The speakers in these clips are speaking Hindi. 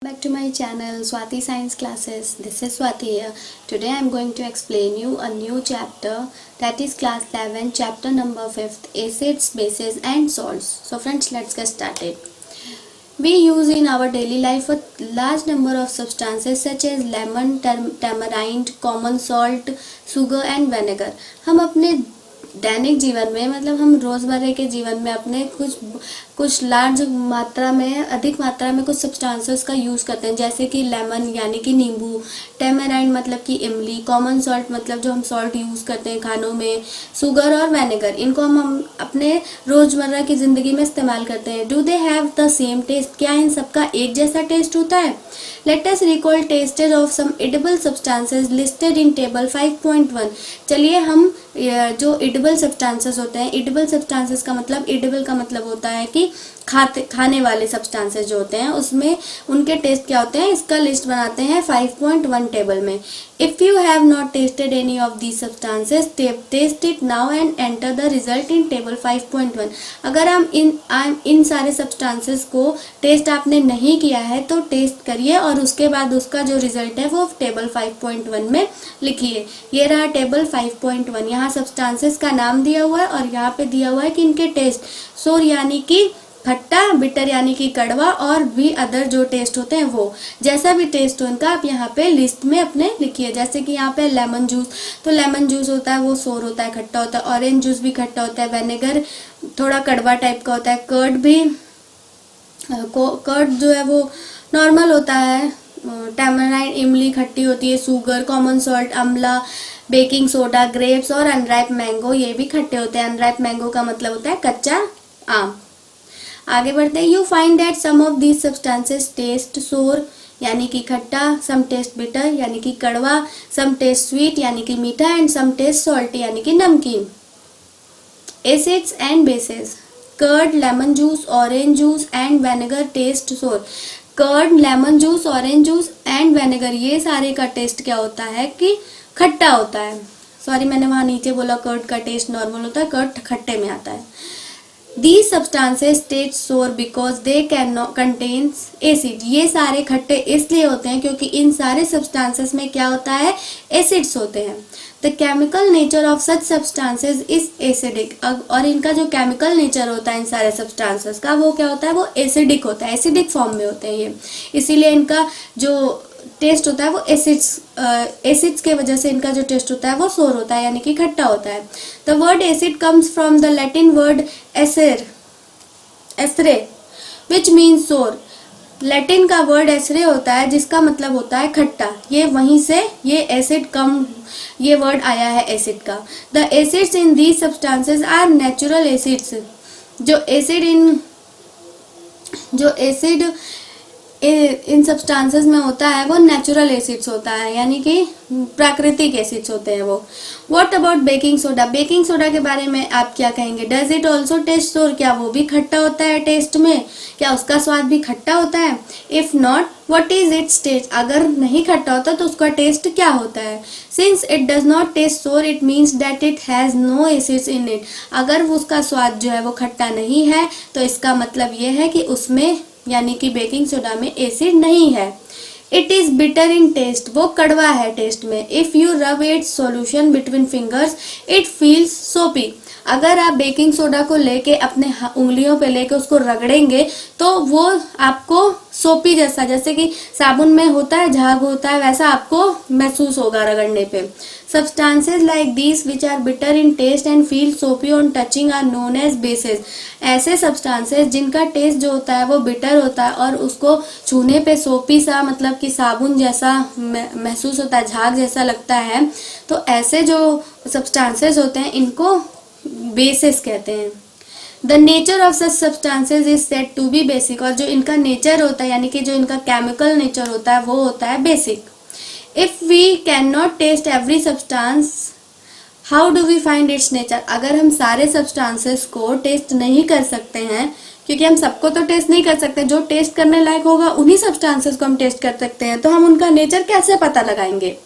Back to my channel Swati Science Classes. This is Swati here. Today I am going to explain you a new chapter, that is class 11, chapter number 5, acids, bases and salts. So friends, let's get started. We use in our daily life a large number of substances such as lemon, tamarind, common salt, sugar and vinegar. हम अपने दैनिक जीवन में मतलब हम रोज़मर्रा के जीवन में अपने कुछ लार्ज मात्रा में अधिक मात्रा में कुछ सब्सटेंसेस का यूज़ करते हैं, जैसे कि लेमन यानी कि नींबू, टेमेराइंड मतलब कि इमली, कॉमन सॉल्ट मतलब जो हम सॉल्ट यूज़ करते हैं खानों में, शुगर और विनेगर, इनको हम अपने रोज़मर्रा की ज़िंदगी में इस्तेमाल करते हैं. Do they have the same taste? क्या इन सबका एक जैसा टेस्ट होता है? Let us recall tastes of some edible substances listed in table 5.1. चलिए हम जो एडिबल सब्सटेंसेस होते हैं, एडिबल सब्सटेंसेस का मतलब, एडिबल का मतलब होता है कि खाने वाले सब्सटेंसेस जो होते हैं उसमें उनके टेस्ट क्या होते हैं, इसका लिस्ट बनाते हैं 5.1 टेबल में. If you have not tasted any of these substances taste it now and enter the result in table 5.1. अगर हम इन सारे सब्सटेंसेस को टेस्ट आपने नहीं किया है तो टेस्ट करिए और उसके बाद उसका जो रिजल्ट है वो टेबल 5.1 में लिखिए. ये रहा टेबल 5.1. यहाँ सब्सटेंसेस का नाम दिया हुआ है और यहाँ पे दिया हुआ है कि इनके टेस्ट, सोर यानी कि खट्टा, बिटर यानी कि कड़वा और भी अदर जो टेस्ट होते हैं वो, जैसा भी टेस्ट हो इनका आप यहाँ पे लिस्ट में अपने लिखिए. जैसे कि यहाँ पे लेमन जूस, तो लेमन जूस होता है वो सोर होता है, खट्टा होता है. ऑरेंज जूस भी खट्टा होता है. विनेगर थोड़ा कड़वा टाइप का होता है. कर्ड भी, कर्ड जो है वो नॉर्मल होता है. टैमराइंड, इमली खट्टी होती है. शुगर, कॉमन सॉल्ट, अमला, बेकिंग सोडा, ग्रेप्स और अनराइप मैंगो ये भी खट्टे होते हैं. अनराइप मैंगो का मतलब होता है कच्चा आम. आगे बढ़ते हैं. You find that some of these substances taste sour यानी कि खट्टा, सम टेस्ट बिटर यानी कि कड़वा, सम टेस्ट स्वीट यानी कि मीठा एंड सम टेस्ट सॉल्टी यानी कि नमकीन. Acids and bases. Curd, lemon juice, orange juice and vinegar taste sour. Curd, lemon juice, orange juice and vinegar ये सारे का टेस्ट क्या होता है कि खट्टा होता है. सॉरी, मैंने वहाँ नीचे बोला कर्ड का टेस्ट नॉर्मल होता है, कर्ड खट्टे में आता है. These substances taste sour because they cannot contains acid. ये सारे खट्टे इसलिए होते हैं क्योंकि इन सारे substances में क्या होता है, एसिड्स होते हैं. The chemical nature of such substances is acidic. और इनका जो केमिकल नेचर होता है इन सारे सब्सटेंसेस का वो क्या होता है, वो एसिडिक होता है. एसिडिक फॉर्म में होते हैं ये, इसीलिए इनका जो टेस्ट होता है वो एसिड्स के वजह से इनका जो टेस्ट होता है वो सोर होता है यानी कि खट्टा होता है. The word acid comes from the Latin word acere which means sour. Latin का वर्ड एसरे होता है जिसका मतलब होता है खट्टा. ये वहीं से ये एसिड कम, ये वर्ड आया है एसिड का. The acids in these substances are natural acids. जो एसिड इन सब्सटेंसेस में होता है वो नेचुरल एसिड्स होता है यानी कि प्राकृतिक एसिड्स होते हैं वो. What about baking soda? Baking soda के बारे में आप क्या कहेंगे? डज इट ऑल्सो टेस्ट सोर? क्या वो भी खट्टा होता है टेस्ट में? क्या उसका स्वाद भी खट्टा होता है? If not, what is its taste? अगर नहीं खट्टा होता तो उसका टेस्ट क्या होता है? Since it does not taste sour it means that it has no acids in it. अगर वो उसका स्वाद जो है वो खट्टा नहीं है तो इसका मतलब ये है कि उसमें यानी कि बेकिंग सोडा में एसिड नहीं है. It is bitter in taste. वो कड़वा है टेस्ट में. If you rub its solution between fingers it feels soapy. अगर आप बेकिंग सोडा को लेके अपने उंगलियों पे लेके उसको रगड़ेंगे तो वो आपको सोपी जैसा, जैसे कि साबुन में होता है झाग होता है, वैसा आपको महसूस होगा रगड़ने पे. Substances like these which are bitter in taste and feel soapy on touching are known as bases. ऐसे सब्सटेंसेस जिनका टेस्ट जो होता है वो बिटर होता है और उसको छूने पे सोपी सा मतलब कि साबुन जैसा महसूस होता है, झाग जैसा लगता है, तो ऐसे जो सब्सटेंसेस होते हैं इनको बेसिस कहते हैं. The nature of such substances is said to be basic. और जो इनका नेचर होता है यानी कि जो इनका केमिकल नेचर होता है वो होता है basic. If we can not taste every substance how do we find its nature? अगर हम सारे सब्सटेंसेस को टेस्ट नहीं कर सकते हैं, क्योंकि हम सबको तो टेस्ट नहीं कर सकते, जो टेस्ट करने लायक होगा उन्हीं सब्सटेंसेस को हम टेस्ट कर सकते हैं, तो हम उनका नेचर कैसे पता लगाएंगे?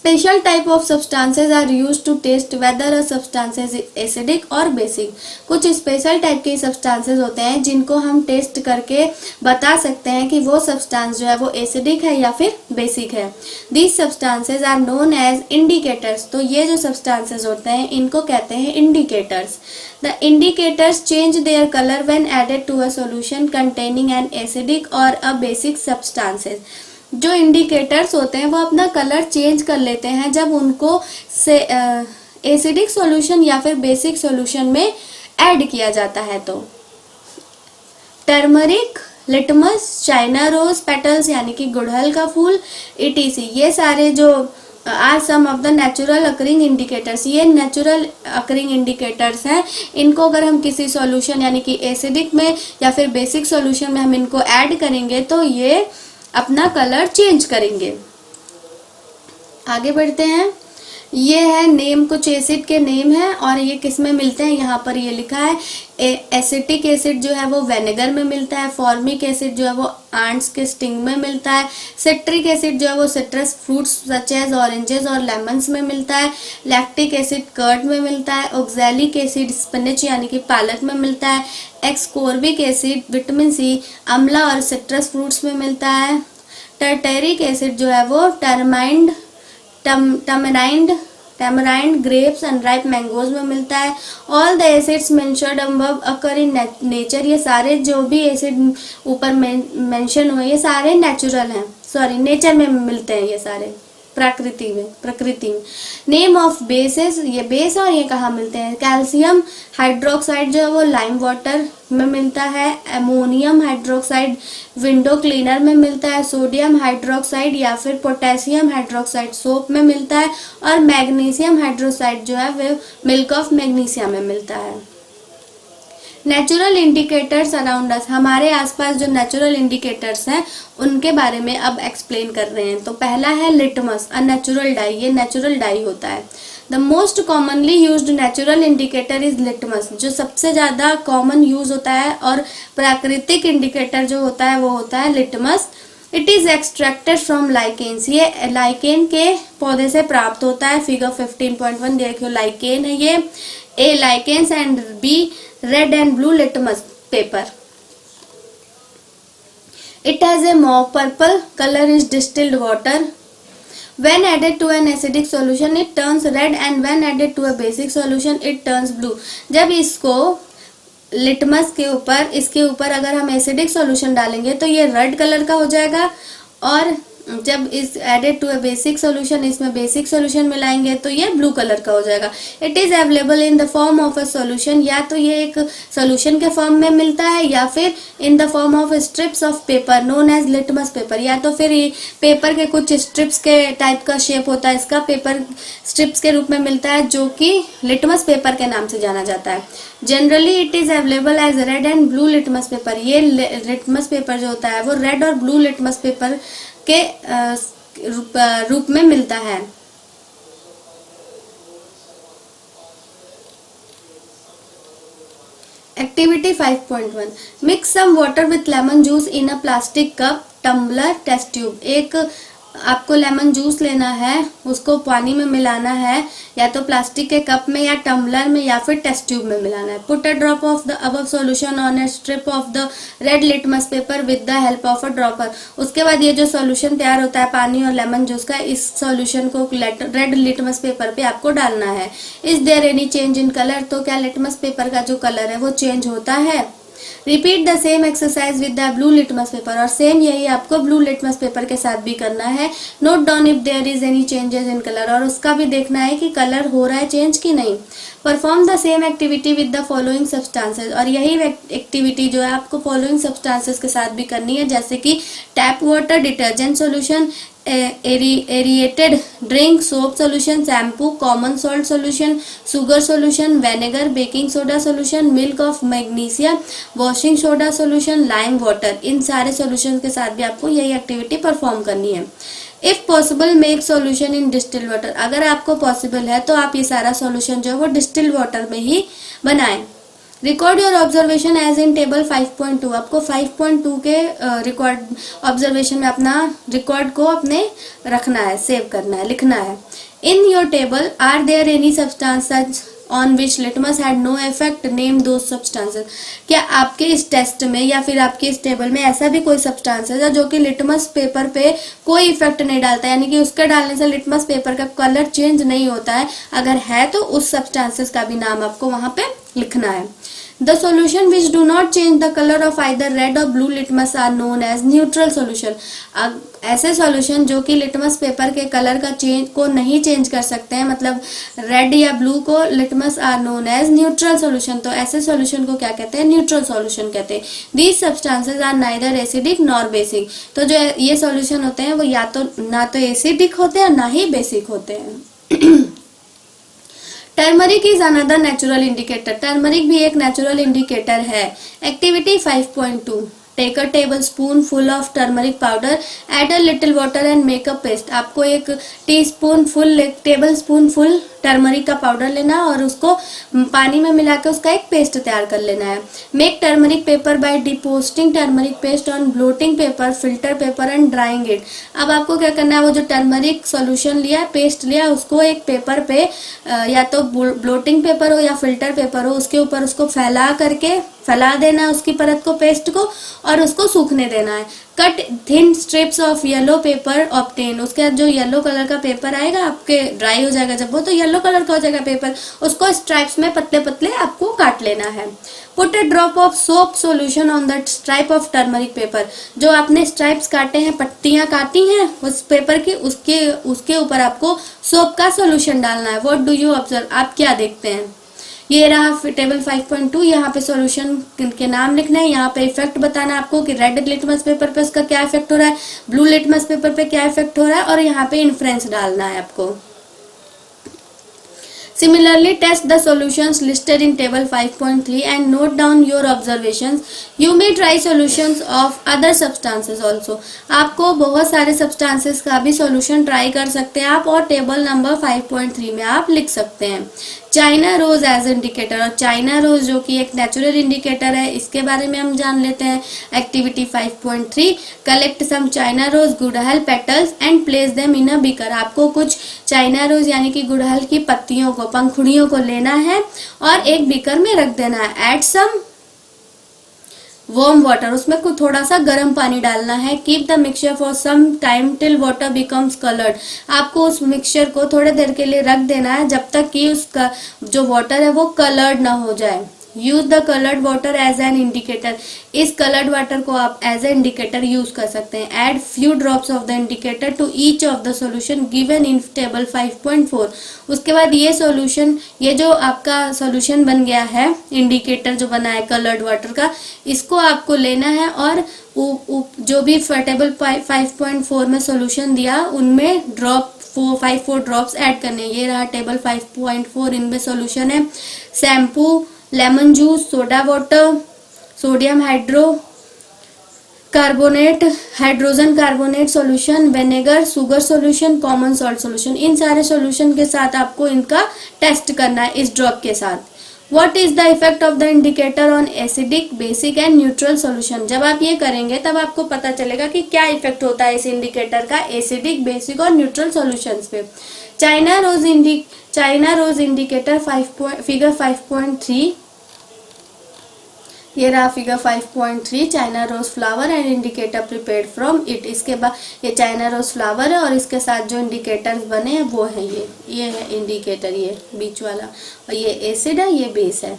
Special type of substances are used to test whether a substance is acidic or basic. कुछ स्पेशल टाइप के सब्सटेंसेस होते हैं जिनको हम टेस्ट करके बता सकते हैं कि वो सब्सटेंस जो है वो एसिडिक है या फिर बेसिक है. These substances are known as indicators. तो ये जो सब्सटेंसेस होते हैं इनको कहते हैं indicators. The indicators change their color when added to a solution containing an acidic or a basic substances. जो इंडिकेटर्स होते हैं वो अपना कलर चेंज कर लेते हैं जब उनको से एसिडिक सॉल्यूशन या फिर बेसिक सॉल्यूशन में ऐड किया जाता है. तो turmeric, litmus, China rose petals यानी कि गुड़हल का फूल, etc. ये सारे जो are some of the natural occurring indicators, ये नेचुरल अकरिंग इंडिकेटर्स हैं. इनको अगर हम किसी सॉल्यूशन यानी कि एसिडिक में या फिर बेसिक सॉल्यूशन में हम इनको ऐड करेंगे तो ये अपना कलर चेंज करेंगे. आगे बढ़ते हैं. ये है नेम, कुछ एसिड के नेम है और ये किस में मिलते हैं. यहाँ पर ये लिखा है एसिटिक एसिड जो है वो विनेगर में मिलता है. फॉर्मिक एसिड जो है वो आंट्स के स्टिंग में मिलता है. सिट्रिक एसिड जो है वो citrus fruits such as oranges और लेमन्स में मिलता है. लैक्टिक एसिड कर्ड में मिलता है. ऑक्सैलिक एसिड स्पिनच यानी कि पालक में मिलता है. एक्सकोर्बिक एसिड विटामिन सी, आंवला और सिट्रस फ्रूट्स में मिलता है. टर्टेरिक एसिड जो है वो टैमराइंड ग्रेप्स अनराइप मैंगोज में मिलता है. All the acids mentioned above occur in nature. ये सारे जो भी एसिड ऊपर मेंशन हुए ये सारे नेचुरल हैं, सॉरी नेचर में मिलते हैं ये सारे, प्रकृति में. नेम ऑफ बेसेस, ये बेस और ये कहाँ मिलते हैं. कैल्शियम हाइड्रोक्साइड जो है वो लाइम वाटर में मिलता है. अमोनियम हाइड्रोक्साइड विंडो क्लीनर में मिलता है. सोडियम हाइड्रोक्साइड या फिर पोटेशियम हाइड्रोक्साइड सोप में मिलता है. और मैग्नीशियम हाइड्रोक्साइड जो है वो मिल्क ऑफ मैग्नीशिया में मिलता है. नेचुरल इंडिकेटर्स अराउंड अस, हमारे आसपास जो नेचुरल इंडिकेटर्स हैं उनके बारे में अब एक्सप्लेन कर रहे हैं. तो पहला है लिटमस, अ नेचुरल डाई. ये नेचुरल डाई होता है. The most commonly used natural indicator is litmus. जो सबसे ज़्यादा कॉमन यूज होता है और प्राकृतिक इंडिकेटर जो होता है वो होता है litmus. It is extracted from lichens. ये लाइकेन के पौधे से प्राप्त होता है. फिगर 15.1 देखो लाइकेन है ये. A lichens and B red and blue litmus paper. It has a mauve purple color, is distilled water. When added to an acidic solution it turns red and when added to a basic solution it turns blue. जब इसको लिटमस के ऊपर इसके ऊपर अगर हम एसिडिक सॉल्यूशन डालेंगे तो ये रेड कलर का हो जाएगा और जब is added to a basic solution इसमें बेसिक सॉल्यूशन मिलाएंगे तो ये ब्लू कलर का हो जाएगा. It is available in the form of a solution. या तो ये एक सॉल्यूशन के फॉर्म में मिलता है या फिर in the form of strips of paper known as litmus paper. या तो फिर ये पेपर के कुछ स्ट्रिप्स के टाइप का शेप होता है, इसका पेपर स्ट्रिप्स के रूप में मिलता है जो कि लिटमस पेपर के नाम से जाना जाता है. Generally it is available as red and blue litmus paper. ये लिटमस पेपर जो होता है वो रेड और ब्लू लिटमस पेपर के रूप में मिलता है. Activity 5.1 mix some water with lemon juice in a plastic cup tumbler test tube. एक आपको लेमन जूस लेना है, उसको पानी में मिलाना है या तो प्लास्टिक के कप में या टम्बलर में या फिर टेस्ट ट्यूब में मिलाना है. Put a drop of the above solution on a strip of the red litmus paper with the help of a dropper. उसके बाद ये जो सॉल्यूशन तैयार होता है पानी और लेमन जूस का, इस सॉल्यूशन को रेड लिटमस पेपर पे आपको डालना है. Is there any change in colour. तो क्या लिटमस पेपर का जो कलर है वो चेंज होता है. Repeat the same exercise with the blue litmus paper. और सेम यही आपको ब्लू लिटमस पेपर के साथ भी करना है. Note down if there is any changes in colour. और उसका भी देखना है कि कलर हो रहा है चेंज कि नहीं. Perform the same activity with the following substances. और यही एक्टिविटी जो है आपको फॉलोइंग सब्सटेंसेस के साथ भी करनी है, जैसे कि tap water, detergent solution, aerated drink, soap solution, shampoo, common salt solution, sugar solution, vinegar, baking soda solution, milk of magnesia, washing soda solution, lime water. इन सारे सोल्यूशन के साथ भी आपको यही एक्टिविटी परफॉर्म करनी है. If possible make solution in distil water. अगर आपको पॉसिबल है तो आप ये सारा सॉल्यूशन जो है वो डिस्टिल वाटर में ही बनाएं. Record your observation as in table 5.2। आपको 5.2 के रिकॉर्ड ऑब्जर्वेशन में अपना रिकॉर्ड को अपने रखना है, सेव करना है, लिखना है। In your table are there any substances on which litmus had no effect, name दो सब्सटेंसेस। क्या आपके इस टेस्ट में या फिर आपके इस टेबल में ऐसा भी कोई सब्सटेंसेस है जो कि लिटमस पेपर पे कोई इफेक्ट नहीं डालता, यानी कि उसके डालने से लिटमस पेपर का कलर चेंज नहीं होता है? अगर है तो उस सब्सटेंसेस का भी नाम आपको वहां पे लिखना है। The solution which do not change the color of either red or blue litmus are known as neutral solution। अब ऐसे सॉल्यूशन जो कि लिटमस पेपर के कलर का चेंज को नहीं चेंज कर सकते हैं, मतलब रेड या ब्लू को litmus are known as neutral solution. तो ऐसे सॉल्यूशन को क्या कहते हैं? न्यूट्रल सॉल्यूशन कहते हैं। These substances are neither acidic nor basic. तो जो ये सॉल्यूशन होते हैं वो या तो ना तो एसिडिक होते हैं ना ही बेसिक होते हैं। Turmeric is another natural indicator. Turmeric भी एक नेचुरल इंडिकेटर है। Activity 5.2, take a table spoon full of turmeric powder, add a little water and make a paste. आपको एक टेबल स्पून फुल टर्मरिक का पाउडर लेना और उसको पानी में मिलाकर उसका एक पेस्ट तैयार कर लेना है। Make turmeric paper by depositing turmeric paste on blotting paper, filter paper and drying it. अब आपको क्या करना है, वो जो टर्मरिक सॉल्यूशन लिया, पेस्ट लिया, उसको एक पेपर पे या तो ब्लोटिंग पेपर हो या फिल्टर पेपर हो, उसके ऊपर उसको फैला देना उसकी परत को, पेस्ट को, और उसको सूखने देना है। Cut thin strips of yellow paper obtain. उसके बाद जो येलो कलर का पेपर आएगा आपके ड्राई हो जाएगा, जब वो तो येलो कलर का हो जाएगा पेपर, उसको स्ट्राइप्स में पतले पतले आपको काट लेना है। Put a drop of soap solution on the stripe of turmeric paper. जो आपने स्ट्राइप्स काटे हैं, पट्टियां काटी हैं उस पेपर की, उसके ऊपर आपको सोप का सोल्यूशन डालना है। What do you observe? आप क्या देखते हैं? ये रहा टेबल 5.2। यहाँ पे सॉल्यूशन के नाम लिखना है, यहाँ पे इफेक्ट बताना है आपको कि रेड लिटमस पेपर पे उसका क्या इफेक्ट हो रहा है, ब्लू लिटमस पेपर पे क्या इफेक्ट हो रहा है, और यहाँ पे इन्फ्रेंस डालना है आपको। Similarly, test the solutions listed in table 5.3 and note down your observations. You may try solutions of other substances also. आपको बहुत सारे substances का भी solution try कर सकते हैं आप, और टेबल नंबर 5.3 में आप लिख सकते हैं। चाइना रोज एज इंडिकेटर, और चाइना रोज जो कि एक नेचुरल इंडिकेटर है, इसके बारे में हम जान लेते हैं। Activity 5.3, collect some china rose गुड़हल petals and place them in a beaker. आपको कुछ चाइना रोज यानी कि गुड़हल की पत्तियों को, पंखुड़ियों को लेना है और एक बीकर में रख देना है। एड सम वार्म वाटर, उसमें कुछ थोड़ा सा गर्म पानी डालना है। Keep the mixture for some time till water becomes coloured. आपको उस मिक्सचर को थोड़े देर के लिए रख देना है जब तक कि उसका जो वाटर है वो कलर्ड ना हो जाए। Use the coloured water as an indicator. इस कलर्ड वाटर को आप एज ए इंडिकेटर यूज कर सकते हैं। Add few drops of the indicator to each of the solution given in table 5.4। उसके बाद ये सॉल्यूशन, ये जो आपका सॉल्यूशन बन गया है, इंडिकेटर जो बना है कलर्ड वाटर का, इसको आपको लेना है और जो भी टेबल 5.4 में सॉल्यूशन दिया उनमें ड्रॉप 4 ड्रॉप्स ऐड करने। ये रहा टेबल 5.4, इनमें सॉल्यूशन है shampoo, lemon juice, soda water, sodium hydrogen carbonate solution, vinegar, sugar solution, common salt solution. इन सारे सॉल्यूशन के साथ आपको इनका टेस्ट करना है इस ड्रॉप के साथ। What is the effect of the indicator on acidic, basic and neutral solution? जब आप ये करेंगे तब आपको पता चलेगा कि क्या इफेक्ट होता है इस इंडिकेटर का एसिडिक, बेसिक और न्यूट्रल सॉल्यूशंस पे। चाइना रोज इंडिकेटर फिगर 5.3, ये रहा figure 5.3, China rose flower and indicator prepared from it. इसके बाद ये चाइना रोज फ्लावर है और इसके साथ जो इंडिकेटर्स बने हैं वो है ये है इंडिकेटर, ये बीच वाला, और ये एसिड है, ये बेस है।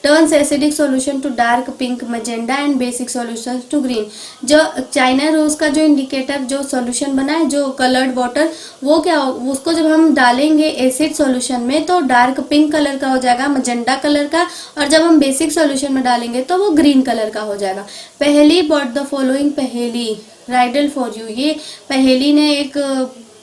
Turns acidic solution to dark pink, magenta and basic solution to green. जो चाइना रोज का जो इंडिकेटर जो सॉल्यूशन बना है, जो कलर्ड वाटर, वो क्या, उसको जब हम डालेंगे एसिड सॉल्यूशन में तो डार्क पिंक कलर का हो जाएगा, मैजेंडा कलर का, और जब हम बेसिक सॉल्यूशन में डालेंगे तो वो ग्रीन कलर का हो जाएगा। पहेली बॉट द फॉलोइंग पहेली, राइडल फॉर यू। ये पहेली ने एक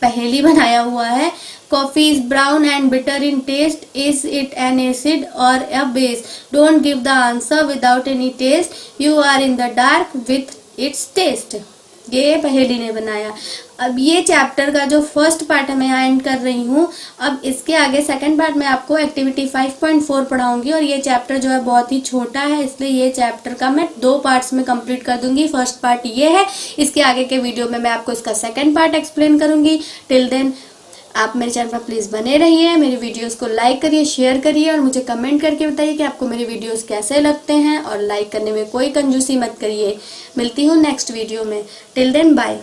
पहेली बनाया हुआ है। Coffee is brown and bitter in taste. Is it an acid or a base? Don't give the answer without any taste. You are in the dark with its taste. ये पहेली ने बनाया। अब ये चैप्टर का जो फर्स्ट पार्ट है मैं यहाँ एंड कर रही हूँ। अब इसके आगे सेकंड पार्ट में आपको एक्टिविटी 5.4 पढ़ाऊंगी और ये चैप्टर जो है बहुत ही छोटा है, इसलिए ये चैप्टर का मैं 2 पार्ट्स में कंप्लीट कर दूंगी। फर्स्ट पार्ट ये है, इसके आगे के वीडियो में मैं आपको इसका सेकंड पार्ट एक्सप्लेन करूंगी। टिल देन आप मेरे चैनल पर प्लीज़ बने रहिए, मेरी वीडियोस को लाइक करिए, शेयर करिए और मुझे कमेंट करके बताइए कि आपको मेरे वीडियोस कैसे लगते हैं, और लाइक करने में कोई कंजूसी मत करिए। मिलती हूँ नेक्स्ट वीडियो में। Till then bye.